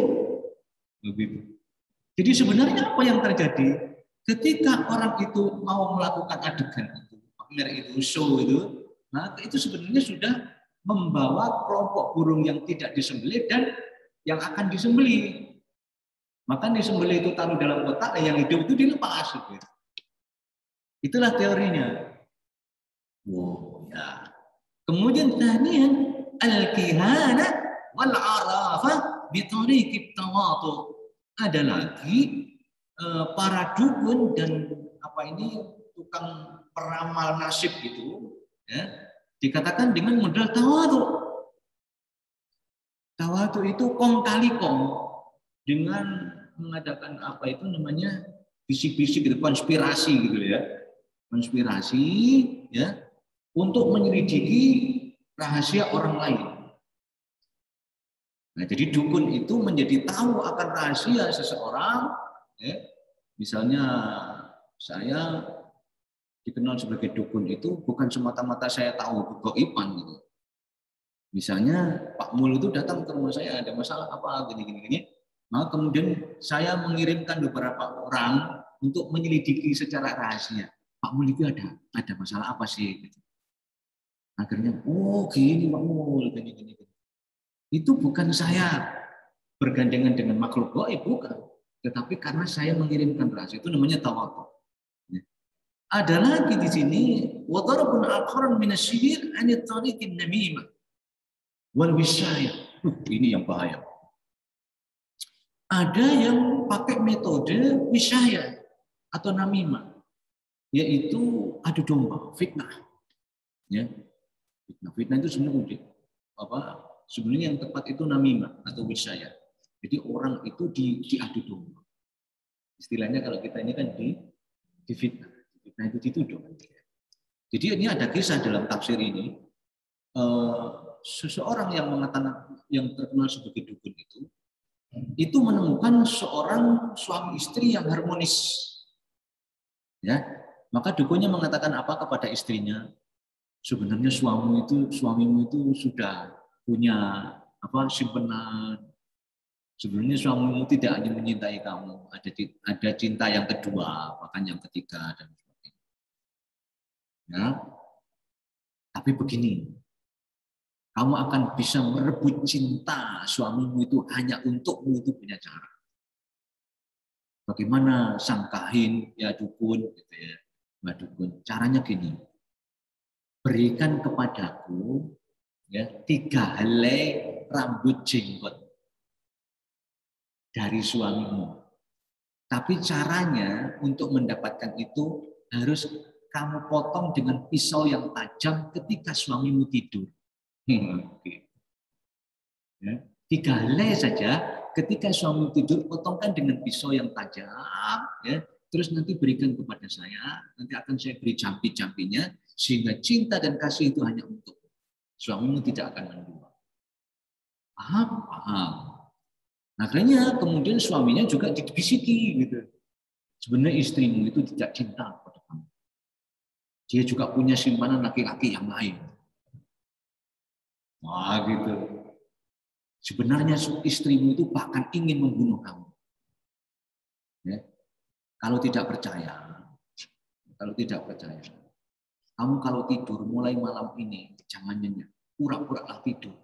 Begitu. Jadi sebenarnya apa yang terjadi ketika orang itu mau melakukan adegan itu, pamer itu, show itu, maka itu sebenarnya sudah membawa kelompok burung yang tidak disembelih dan yang akan disembelih. Maka disembelih itu taruh dalam kotak, yang hidup itu dilepas. Gitu. Itulah teorinya. Wow, ya. Kemudian tanian al-kihana wal arafa bi tariqit tawatu. Ada lagi para dukun dan tukang peramal nasib gitu, ya. Dikatakan dengan modal tawadu. Tawadu itu kong kali kong dengan mengadakan bisik-bisik gitu, konspirasi gitu ya. Konspirasi ya untuk menyelidiki rahasia orang lain. Nah, jadi dukun itu menjadi tahu akan rahasia seseorang, ya. Misalnya saya dikenal sebagai dukun itu bukan semata-mata saya tahu kegaiban gitu. Misalnya Pak Mul itu datang ke rumah saya, ada masalah apa gini. Maka kemudian saya mengirimkan beberapa orang untuk menyelidiki secara rahasia. Pak Mul itu ada masalah apa sih? Gitu. Akhirnya, oh gini Pak Mul, gini. Itu bukan saya bergandengan dengan makhluk gaib, bukan. Tetapi karena saya mengirimkan rahasia, itu namanya tawakal. Ada lagi di sini wadarabun akharan min asy-syihir an tariqin namimah wal wisyayah. Ini yang bahaya. Ada yang pakai metode wisyayah atau namimah, yaitu adu domba, fitnah. Ya. Fitnah itu sebenarnya sebenarnya yang tepat itu namimah atau wisyayah. Jadi orang itu diadu domba. Istilahnya kalau kita ini kan di fitnah. Nah itu dituduh. Jadi ini ada kisah dalam tafsir ini, seseorang yang terkenal sebagai dukun itu menemukan seorang suami istri yang harmonis. Ya, maka dukunnya mengatakan apa kepada istrinya? Sebenarnya suamimu itu sudah punya simpenan. Sebenarnya suamimu tidak hanya mencintai kamu, ada cinta yang kedua, bahkan yang ketiga dan ya, tapi begini, kamu akan bisa merebut cinta suamimu itu hanya untukmu, itu punya cara. Bagaimana sang kahin, ya dukun, gitu ya, Mbak dukun. Caranya gini, berikan kepadaku ya 3 helai rambut jenggot dari suamimu. Tapi caranya untuk mendapatkan itu harus kamu potong dengan pisau yang tajam ketika suamimu tidur. Ya. 3 helai saja, ketika suami tidur, potongkan dengan pisau yang tajam, ya. Terus nanti berikan kepada saya, nanti akan saya beri jampi-jampinya, sehingga cinta dan kasih itu hanya untuk suamimu tidak akan mendua. Paham? Paham. Makanya kemudian suaminya juga dibisiki gitu. Sebenarnya istrimu itu tidak cinta kepada kamu. Dia juga punya simpanan laki-laki yang lain. Wah gitu. Sebenarnya istrimu itu bahkan ingin membunuh kamu. Ya. Kalau tidak percaya, kamu kalau tidur mulai malam ini jangan nyenyak, pura-pura tidur.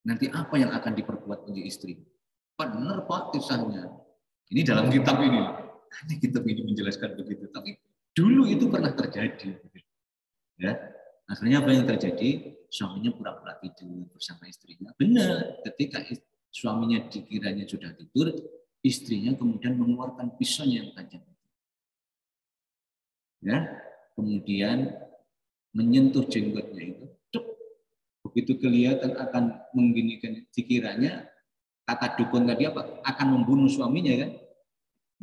Nanti apa yang akan diperbuat oleh istri? Benar Pak kisahnya. Ini dalam kitab ini. Hanya kitab ini menjelaskan begitu. Tapi dulu itu pernah terjadi. Ya, akhirnya apa yang terjadi? Suaminya pura-pura tidur bersama istrinya. Benar, ketika suaminya dikiranya sudah tidur, istrinya kemudian mengeluarkan pisaunya yang tajam. Ya, kemudian menyentuh jenggotnya itu. Begitu kelihatan akan mengginikan, dikiranya kata dukun tadi apa? Akan membunuh suaminya kan?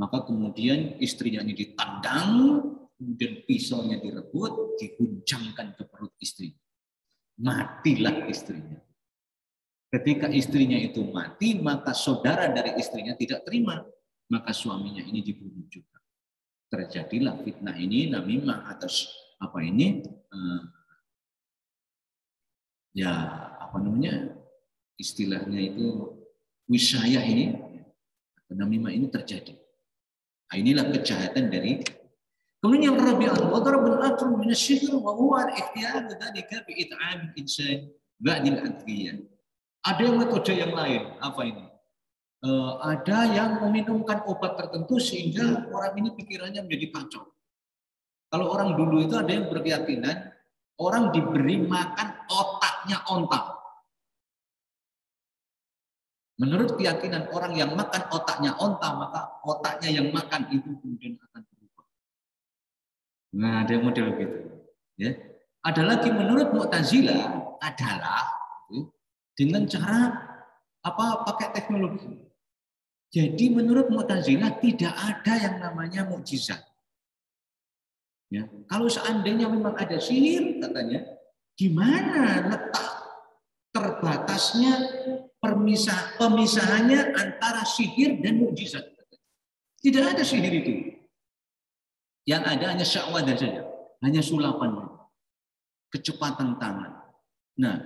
Maka kemudian istrinya ini ditendang, kemudian pisaunya direbut, diguncangkan ke perut istri. Matilah istrinya. Ketika istrinya itu mati, maka saudara dari istrinya tidak terima. Maka suaminya ini dibunuh juga. Terjadilah fitnah ini, namimah atas apa ini, istilahnya itu wisayah ini, namimah ini terjadi. Nah, inilah kejahatan dari. Kemudian yang rabi'an wa darabul akram min asy-syihr wa huwa al-ikhtiyar dzalika bi it'am insan ba'dil adhiyah. Ada metode yang lain, apa ini? Ada yang meminumkan obat tertentu sehingga orang ini pikirannya menjadi kacau. Kalau orang dulu itu ada yang berkeyakinan orang diberi makan otaknya onta. Menurut keyakinan orang yang makan otaknya onta, maka otaknya yang makan itu kemudian akan berubah. Nah, ada model begitu. Ya. Ada lagi menurut Mu'tazilah adalah dengan cara pakai teknologi. Jadi menurut Mu'tazilah tidak ada yang namanya mukjizat. Ya. Kalau seandainya memang ada sihir, katanya, gimana letak terbatasnya pemisahannya antara sihir dan mukjizat? Tidak ada sihir itu. Yang ada hanya sya'wadah saja, hanya sulapan, kecepatan tangan. Nah,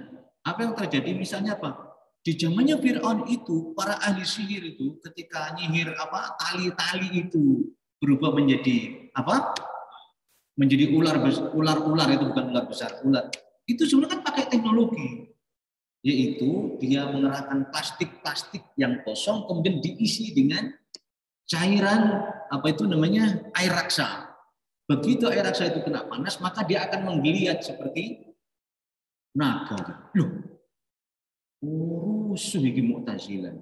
apa yang terjadi misalnya apa? Di zamannya Fir'aun itu, para ahli sihir itu ketika nyihir tali-tali itu berubah menjadi menjadi ular itu bukan ular besar, ular. Itu sebenarnya kan pakai teknologi. Yaitu dia mengerahkan plastik yang kosong kemudian diisi dengan cairan air raksa. Begitu air raksa itu kena panas, maka dia akan menggeliat seperti naga. Rusuh iki Mu'tazilah.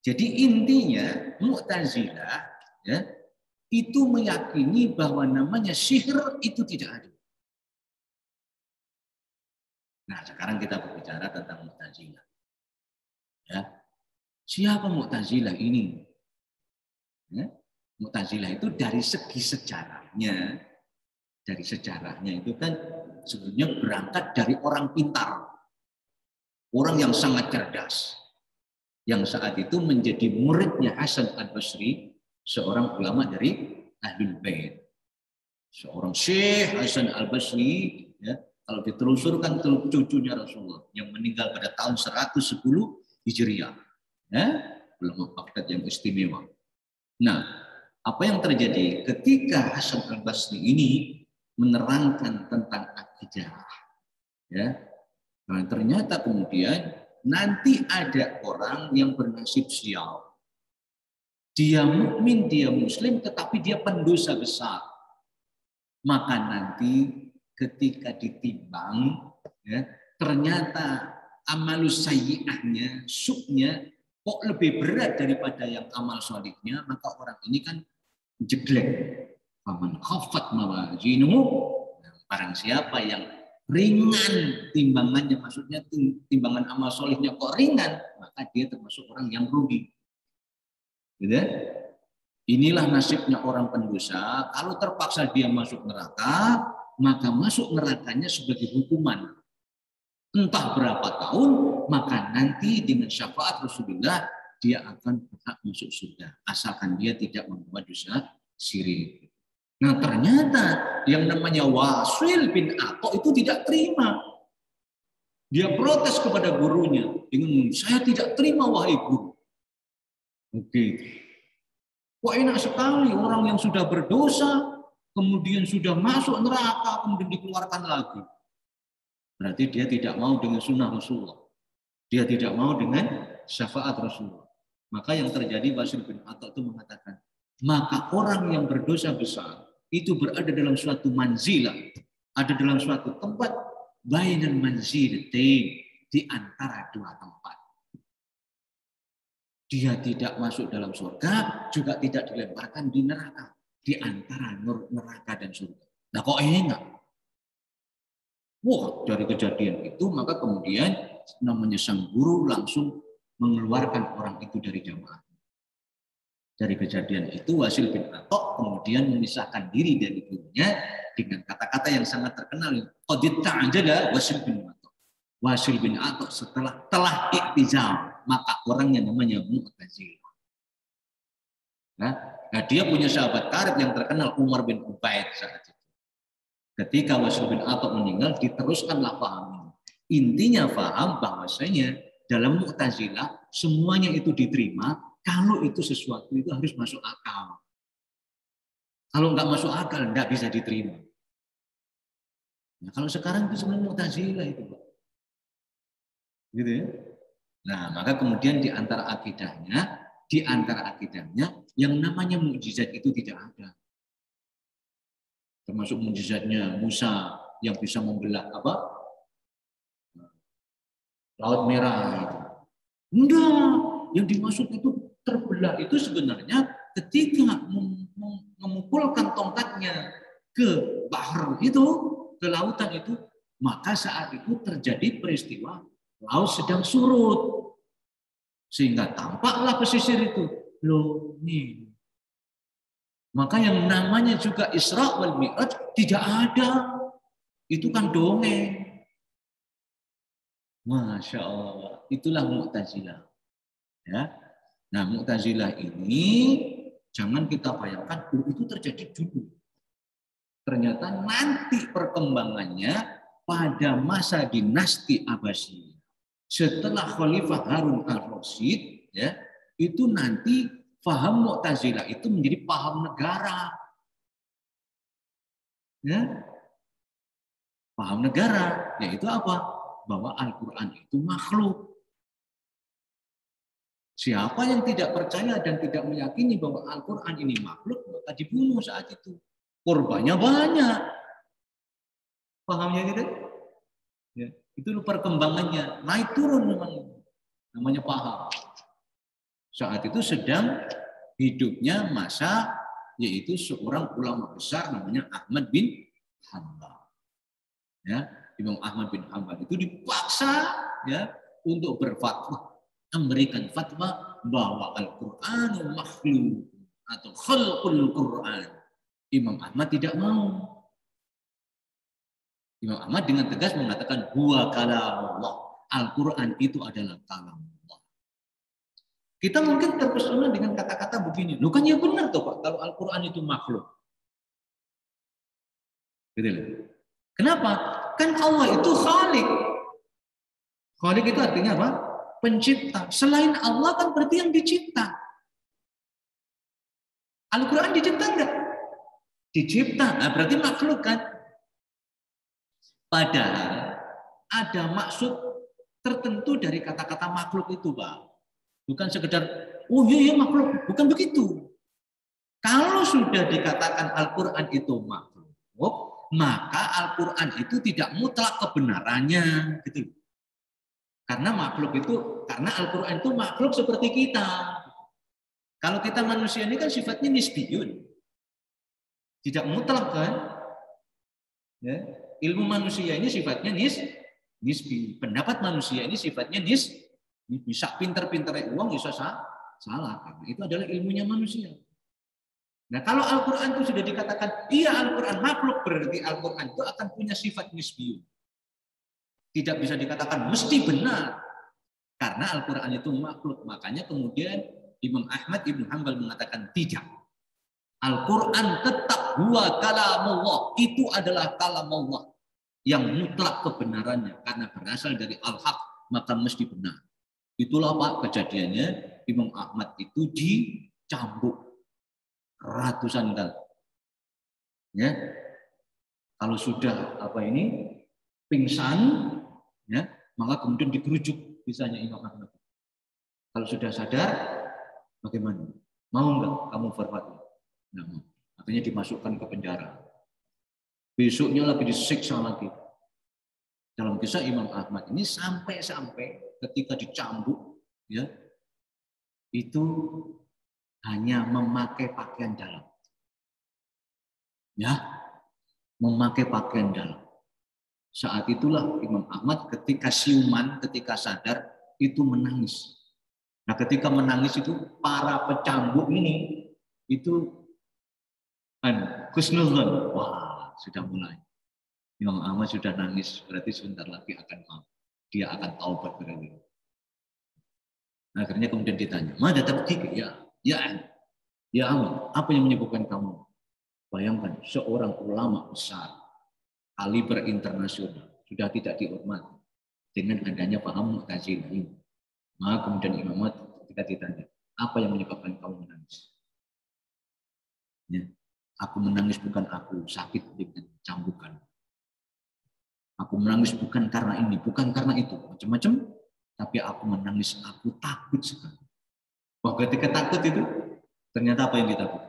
Jadi intinya Mu'tazilah ya, itu meyakini bahwa namanya sihir itu tidak ada. Nah, sekarang kita berbicara tentang Mu'tazilah. Ya. Siapa Mu'tazilah ini? Ya. Mu'tazilah itu dari segi sejarahnya itu kan sebenarnya berangkat dari orang pintar. Orang yang sangat cerdas, yang saat itu menjadi muridnya Hasan Al-Basri, seorang ulama dari Ahlul Bait. Seorang Syekh Hasan Al-Basri, ya, kalau ditelusurkan cucunya Rasulullah yang meninggal pada tahun 110 Hijriah. Ya, ulama Baghdad yang istimewa. Nah, apa yang terjadi ketika Hasan Al-Basri ini menerangkan tentang akidah, ya. Nah, ternyata kemudian nanti ada orang yang bernasib sial. Dia mukmin, dia muslim, tetapi dia pendosa besar. Maka nanti ketika ditimbang, ya, ternyata amalus sayyi'ahnya, suknya, kok lebih berat daripada yang amal sholihnya, maka orang ini kan jeglek. Faman khaffat mawazinuhu, barang siapa yang ringan timbangannya, maksudnya timbangan amal solihnya kok ringan, maka dia termasuk orang yang rugi. Gitu? Inilah nasibnya orang pendosa. Kalau terpaksa dia masuk neraka, maka masuk nerakanya sebagai hukuman. Entah berapa tahun, maka nanti dengan syafaat Rasulullah dia akan berhak masuk surga, asalkan dia tidak membuat dosa syirik. Nah ternyata yang namanya Wasil bin Atha itu tidak terima. Dia protes kepada gurunya dengan, saya tidak terima wahai guru. Oke. Wah enak sekali orang yang sudah berdosa, kemudian sudah masuk neraka, kemudian dikeluarkan lagi. Berarti dia tidak mau dengan sunnah Rasulullah. Dia tidak mau dengan syafaat Rasulullah. Maka yang terjadi Wasil bin Atha itu mengatakan, maka orang yang berdosa besar itu berada dalam suatu manzilah, ada dalam suatu tempat bainal manzilatain, di antara dua tempat. Dia tidak masuk dalam surga, juga tidak dilemparkan di neraka, di antara neraka dan surga. Nah kok enak? Wah, dari kejadian itu maka kemudian namanya sang guru langsung mengeluarkan orang itu dari jamaah. Dari kejadian itu Wasil bin Atha kemudian memisahkan diri dari gurunya dengan kata-kata yang sangat terkenal. Qad ta'ajjala Wasil bin Atha. Wasil bin Atha telah iktizal, maka orangnya namanya Mu'tazilah. Nah, dia punya sahabat karib yang terkenal Umar bin Ubaid saat itu. Ketika Wasil bin Atha meninggal, diteruskanlah paham. Intinya paham bahwasanya dalam Mu'tazilah semuanya itu diterima. Kalau itu sesuatu itu harus masuk akal. Kalau nggak masuk akal, nggak bisa diterima. Nah, kalau sekarang itu sebenarnya Mu'tazilah itu, Pak. Gitu ya. Nah, maka kemudian di antara akidahnya yang namanya mukjizat itu tidak ada. Termasuk mukjizatnya Musa yang bisa membelah apa? Laut Merah itu. Enggak, yang dimaksud itu terbelah itu sebenarnya ketika memukulkan tongkatnya ke bahar itu, ke lautan itu, maka saat itu terjadi peristiwa laut sedang surut. Sehingga tampaklah pesisir itu. Loh, nih. Maka yang namanya juga Isra wal Mi'raj tidak ada. Itu kan dongeng. Masya Allah. Itulah Mu'tazilah. Ya. Nah, Mu'tazilah ini jangan kita bayangkan itu terjadi dulu. Ternyata nanti perkembangannya pada masa dinasti Abbasiyah. Setelah Khalifah Harun al-Rasyid, ya, itu nanti paham Mu'tazilah itu menjadi paham negara. Ya. Paham negara, yaitu apa? Bahwa Al-Quran itu makhluk. Siapa yang tidak percaya dan tidak meyakini bahwa Al-Quran ini makhluk, maka dibunuh saat itu. Korbannya banyak. Pahamnya gitu? Ya, itu perkembangannya. Naik turun memang. Namanya paham. Saat itu sedang hidupnya masa yaitu seorang ulama besar namanya Ahmad bin Hanbal. Ya, Imam Ahmad bin Hanbal itu dipaksa ya untuk berfatwa, memberikan fatwa bahwa Al-Qur'an makhluk atau khalqul Qur'an. Imam Ahmad tidak mau. Imam Ahmad dengan tegas mengatakan huwa kalamullah. Al-Qur'an itu adalah kalamullah. Kita mungkin terpesona dengan kata-kata begini. Loh kan ya benar toh Pak, kalau Al-Qur'an itu makhluk. Gitu loh. Kenapa? Kan Allah itu Khalik. Khalik itu artinya apa? Pencipta. Selain Allah kan berarti yang dicipta. Al-Quran dicipta enggak? Dicipta. Nah, berarti makhluk kan? Padahal ada maksud tertentu dari kata-kata makhluk itu, Pak. Bukan sekedar, oh iya makhluk. Bukan begitu. Kalau sudah dikatakan Al-Quran itu makhluk, maka Al-Quran itu tidak mutlak kebenarannya. Gitu. Karena makhluk itu, karena Al-Quran itu makhluk seperti kita. Kalau kita manusia ini kan sifatnya nisbiyun. Tidak mutlak kan? Ya. Ilmu manusia ini sifatnya nisbi. Pendapat manusia ini sifatnya bisa pinter-pinter uang bisa salah. Itu adalah ilmunya manusia. Nah, kalau Al-Quran itu sudah dikatakan, iya Al-Quran makhluk, berarti Al-Quran itu akan punya sifat nisbi. Tidak bisa dikatakan mesti benar. Karena Al-Quran itu makhluk. Makanya kemudian Imam Ahmad Ibn Hanbal mengatakan tidak. Al-Quran tetap huwa kalamullah. Itu adalah kalamullah yang mutlak kebenarannya. Karena berasal dari al-haq, maka mesti benar. Itulah Pak kejadiannya Imam Ahmad itu dicambuk ratusan kali. Ya. Kalau sudah pingsan, ya, maka kemudian digerujuk misalnya Imam Ahmad. Kalau sudah sadar, bagaimana? Mau nggak kamu berfatwa? Nah, artinya dimasukkan ke penjara. Besoknya lagi disiksa lagi. Dalam kisah Imam Ahmad ini sampai ketika dicambuk, ya, itu hanya memakai pakaian dalam. Ya, memakai pakaian dalam. Saat itulah Imam Ahmad ketika siuman, ketika sadar, itu menangis. Nah, ketika menangis itu para pecambuk ini itu husnuzon. Wah, sudah mulai. Imam Ahmad sudah nangis, berarti sebentar lagi akan mau. Dia akan taubat berarti. Nah, akhirnya kemudian ditanya, "Mada tabkik?" Ya Ahmad, apa yang menyebabkan kamu? Bayangkan seorang ulama besar, kaliber internasional, sudah tidak dihormati dengan adanya paham Mu'tazilah ini. Maka kemudian Imam Ahmad ketika ditanya, apa yang menyebabkan kamu menangis? Ya, aku menangis bukan aku sakit dengan cambukan. Aku menangis bukan karena ini, bukan karena itu, macam-macam. Tapi aku menangis, aku takut sekali. Wah, ketika takut itu, ternyata apa yang ditakut?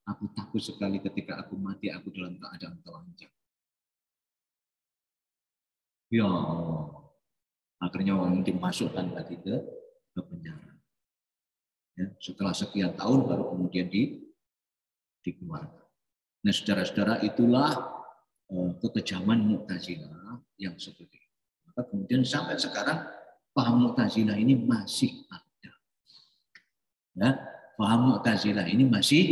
Aku takut sekali ketika aku mati, aku dalam keadaan telanjang. Ya Allah. Akhirnya orang dimasukkan lagi ke penjara. Ya, setelah sekian tahun baru kemudian dikeluarkan. Nah, saudara-saudara, itulah kekejaman Mu'tazilah yang seperti itu. Maka kemudian sampai sekarang paham Mu'tazilah ini masih ada. Ya, paham Mu'tazilah ini masih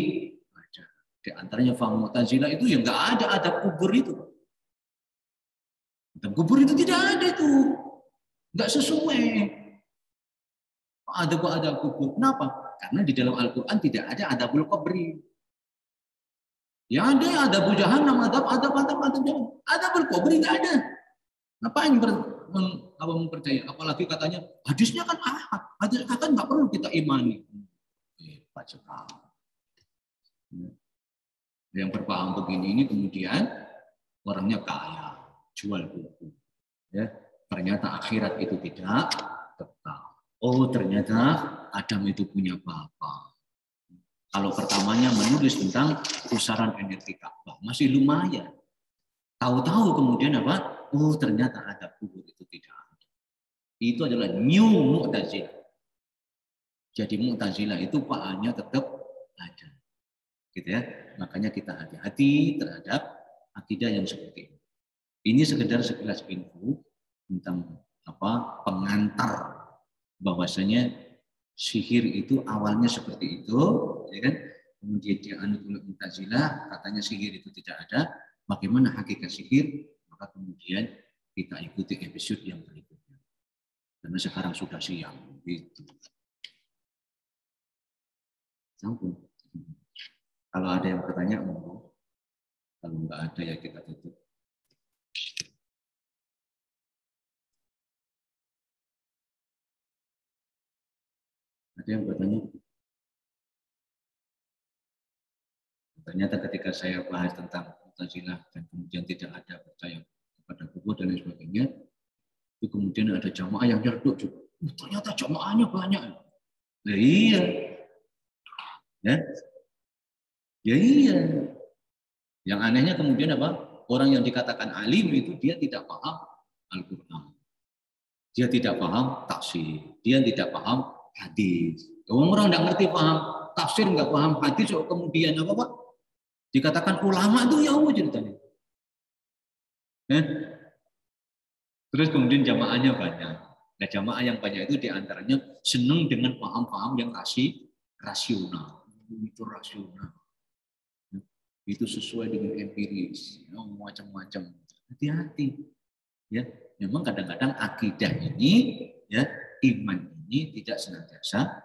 ada. Di antaranya paham Mu'tazilah itu yang nggak ada adab kubur itu. Adab kubur itu tidak ada itu. Nggak sesuai. Ada kubur. Kenapa? Karena di dalam Al-Quran tidak ada adabul qabri. Ya ada jahannam, adab jahannam. Adabul qabri nggak ada. Ngapain mempercayai? Apalagi katanya hadisnya kan ahad. Hadis kan nggak perlu kita imani. Hebat sekali. Yang berpaham begini ini kemudian orangnya kaya, jual buku. Ya, ternyata akhirat itu tidak kekal. Oh, ternyata Adam itu punya bapak. Kalau pertamanya menulis tentang pusaran energi Ka'bah, masih lumayan. Tahu-tahu kemudian apa? Oh, ternyata ada kubur itu tidak ada. Itu adalah new Mu'tazilah. Jadi Mu'tazilah itu pahalnya tetap ada. Gitu ya. Makanya kita hati-hati terhadap akidah yang seperti ini. Ini sekedar sekilas info tentang pengantar bahwasanya sihir itu awalnya seperti itu, ya kan? Kemudian dianut oleh Mu'tazilah, katanya sihir itu tidak ada. Bagaimana hakikat sihir? Maka kemudian kita ikuti episode yang berikutnya. Karena sekarang sudah siang, gitu. Sampun. Kalau ada yang bertanya, monggo. Kalau nggak ada ya kita tutup. Ada yang bertanya? Ternyata ketika saya bahas tentang Mu'tazilah dan kemudian tidak ada percaya kepada kubur dan lain sebagainya, itu kemudian ada jamaah yang nyerduk juga. Ternyata jamaahnya banyak. Ya iya. Ya iya. Yang anehnya kemudian apa? Orang yang dikatakan alim itu dia tidak paham Al-Quran. Dia tidak paham tafsir. Dia tidak paham hadis. Orang tidak ngerti paham tafsir, nggak paham hadis, kemudian apa Pak? Dikatakan ulama itu ya Allah ceritanya. Terus kemudian jamaahnya banyak. Nah, jamaah yang banyak itu diantaranya senang dengan paham-paham yang rasional. Itu rasional. Itu sesuai dengan empiris. Ya, macam-macam. Hati-hati. Ya, memang kadang-kadang akidah ini, ya, iman ini tidak senantiasa,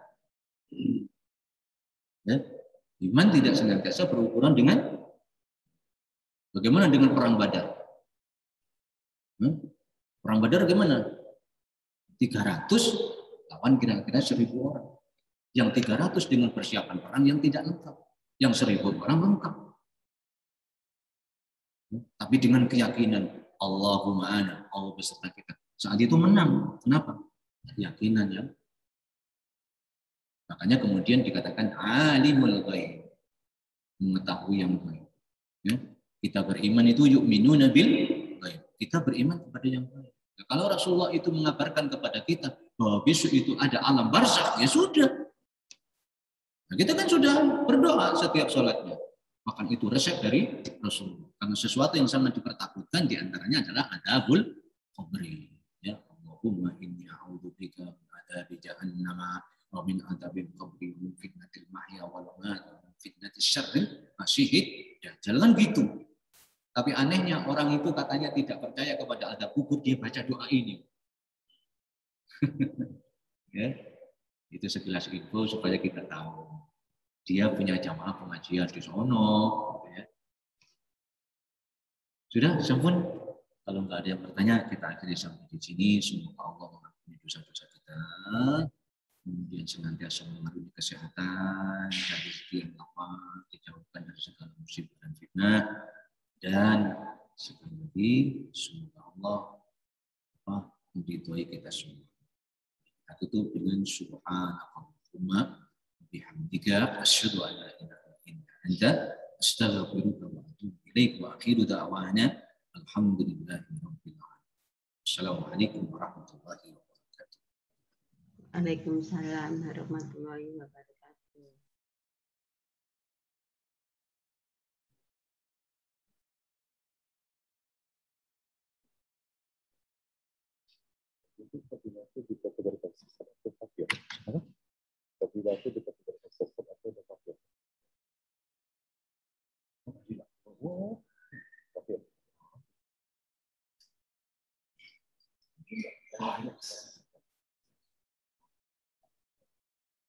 ya, iman tidak senantiasa berukuran dengan bagaimana dengan perang Badar. Perang Badar gimana? 300 lawan kira-kira 1.000 orang. Yang 300 dengan persiapan perang yang tidak lengkap. Yang 1.000 orang lengkap. Tapi dengan keyakinan Allahumma ana, Allah beserta kita. Saat itu menang. Kenapa? Keyakinan ya. Makanya kemudian dikatakan alimul ghaib, mengetahui yang gaib. Ya. Kita beriman itu yu'minuna bil ghaib. Kita beriman kepada yang gaib. Nah, kalau Rasulullah itu mengabarkan kepada kita bahwa besok itu ada alam barzakh, ya sudah. Nah, kita kan sudah berdoa setiap sholatnya. Maka itu resep dari Rasulullah. Karena sesuatu yang sangat dipertakutkan diantaranya adalah adabul qabri. Ya, Allahumma inni a'udzubika min adzabi jahannam wa min adzabil qabri min fitnatil mahya wal mamat wa min fitnatis syarril masiihid dajjal. Kan gitu. Tapi anehnya orang itu katanya tidak percaya kepada azab kubur, dia baca doa ini. Ya, itu sekilas info supaya kita tahu. Dia punya jamaah pengajian di sono. Ya. Sudah, sampun. Kalau nggak ada yang bertanya, kita akhiri sampai di sini. Semoga Allah mengampuni dosa-dosa kita. Kemudian senantiasa mengaruhi kesehatan, dan rezeki yang lapang, dijauhkan dari segala musibah dan fitnah. Dan sekali lagi, semoga Allah meridhoi kita semua. Kita tutup dengan subhanakallahumma bihamdika asyhadu an la ilaha illa anta astaghfiruka wa atubu ilaik wa akhiru da'wana alhamdulillahi rabbil alamin. Assalamualaikum warahmatullahi wabarakatuh. Waalaikumsalam warahmatullahi wabarakatuh. Itu bisa